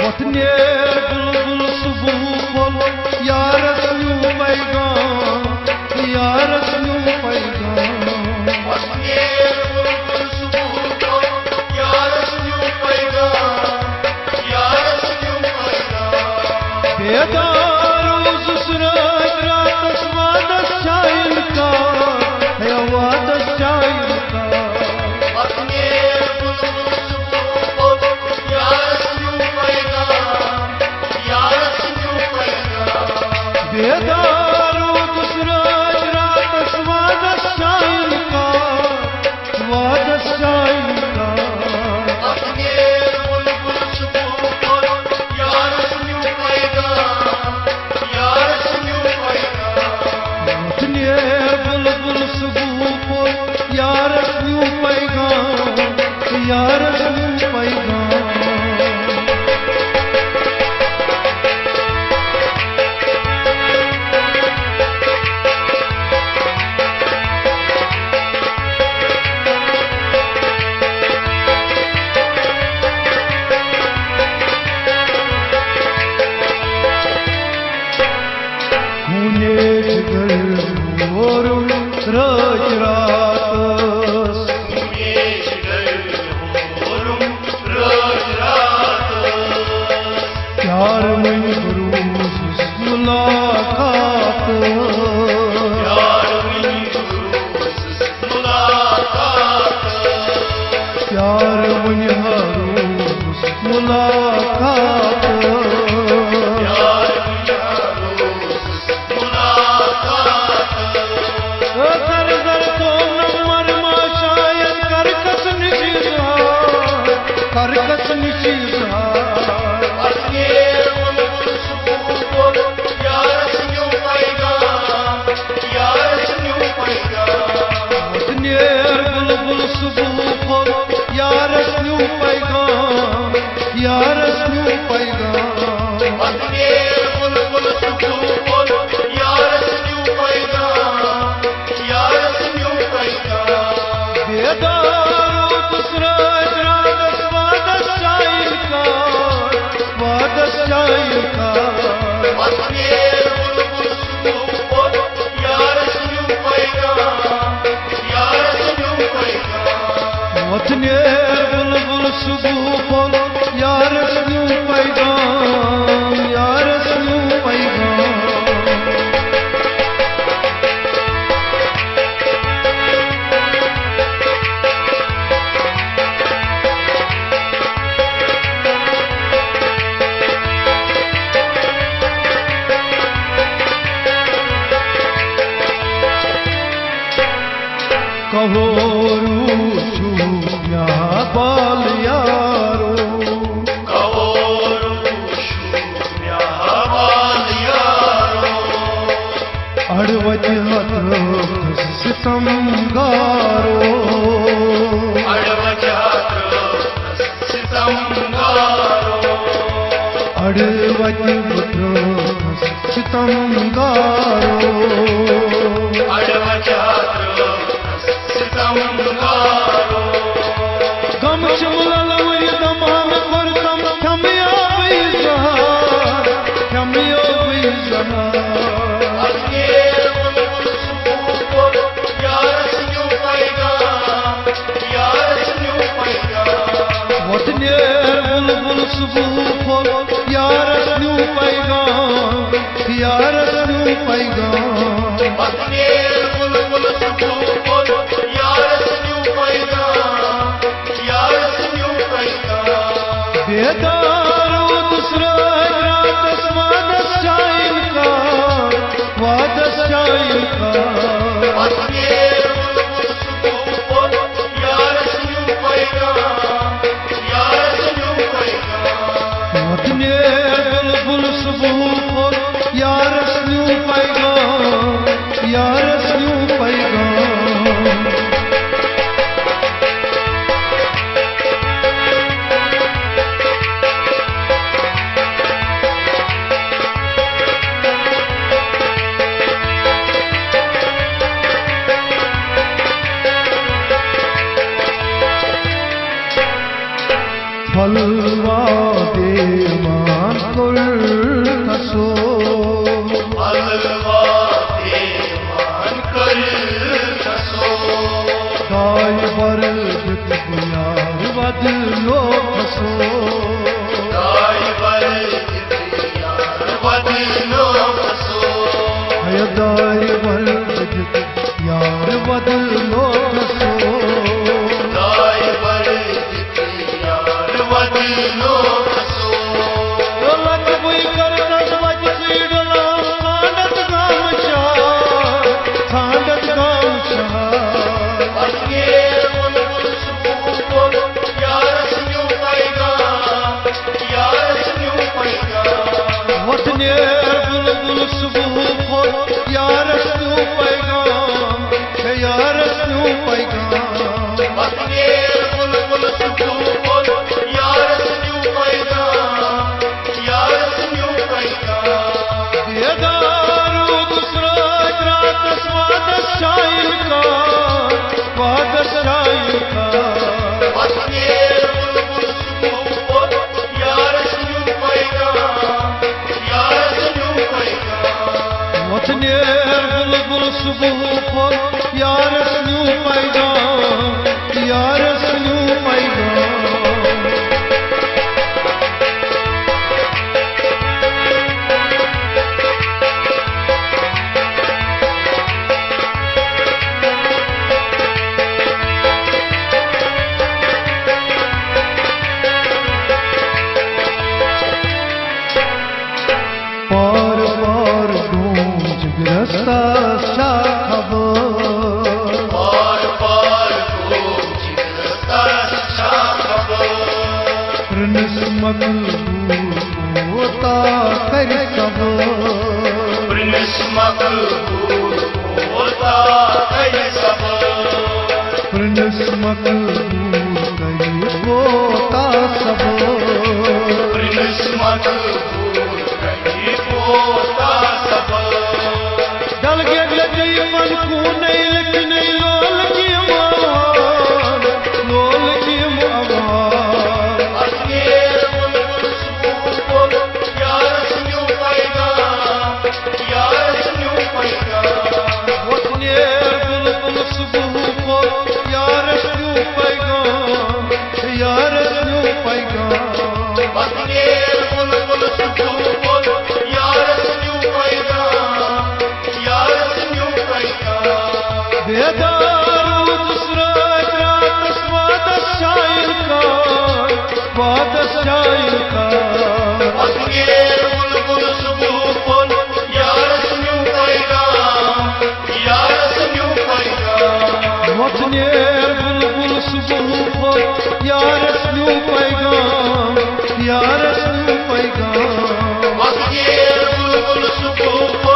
वतने बुलबुल सुबह Yaris new पैगाम Yaris new पैगाम वतने बुलबुल सुबह यारस न्यू पैगाम यारस न्यू पैगाम बेदारोज सुरज रात स्वादस चाइल का है वादस चाइल का वतने बुलबुल सुबह यारस न्यू पैगाम यारस न्यू पैगाम बेदारोज सुरज रात स्वादस चाइल का स्वादस चाइल का वतने बुलबुल सुबह यारस न्यू पैगाम यारस न्यू पैगाम वतने बुलबुल सुबह यारस न्यू पैगाम यारस न्यू पैगाम रज रात प्यार में बरूस मुलाकात प्यार में हरूस मुलाकात कर कर तो नंबर मा शायद करकस निशीज़हार करकस निशीज़हार वतने बुलबुल सुबह यारस न्यू पैगाम यारस न्यू पैगाम बेदारो दूसरज रात स्वादस चाइल का स्वादस चाइल का वतने बुलबुल सुबह यारस न्यू पैगाम यारस न्यू पैगाम कहो रूठू यहाँ बाल यारो अड़वज हथ सितम गारो अड़वज हथ सितम गारो गम चुमलल वही दमान करतम क्षमिया वही जहार क्षमिया वही जहार वतने बुलबुल सुबह यारस न्यू पैगाम यारस न्यू पैगाम बेदारो दूसरज रात स्वादस चाइल का स्वादस चाइल का वतने बुलबुल सुबह यारस न्यू पैगाम यारस न्यू पैगाम फलवा देवान कुल खसो हलवा देवान कर खसो दाय बर जित यार बदलो खसो दाय बर यार बदलो खसो है दाय बर जित यार बदलो खसो दाय बर यार बदलो खसो लग बुई करतस वज सीडला खांडत गाम शाह अगे बुलबुल सुबुल यार सुन्यू पैगा यार सुन्यू पैगा वतने बुलबुल सुबह खोल यार स्नू पैगाम है यार स्नू पैगाम अगे बुलबुल सुबुल यार सुन्यू पैगा यार सुन्यू पैगा बेदारू दूसरा रात स्वाद शाइल का अगे बुलबुल सुबुल यार सुन्यू पैगा यार सुन्यू पैगा वतने बुलबुल सुबह खोल यार स्नू पैगाम यार स्नू पैगाम पार पार गूंज गिरस्ता सा खबर पार पार को जिगरता खबर प्रणस मकबूल होता कर खबर प्रिंस मकबूल होता है खबर प्रणस मकबूल कर होता सब प्रिंस मकबूल कहीं होता खबर डल के लगी मन को नहीं लिख नहीं लोल की आवाज लोल की आवाज अगे बुलबुल सुबुल यार सुन्यू पैगा यार सुन्यू पैगा वतने बुलबुल सुबह को यार स्नू पैगाम यार स्नू पैगाम अगे बुलबुल सुबुल यार सुन्यू पैगा यार सुन्यू पैगा बेदारू दूसरा रात स्वाद शाइल का अगे बुलबुल सुबुल यार सुन्यू पैगा यार सुन्यू पैगा वतने बुलबुल सुबह को यार स्नू पैगाम यार स्नू पैगाम अगे बुलबुल सुबुल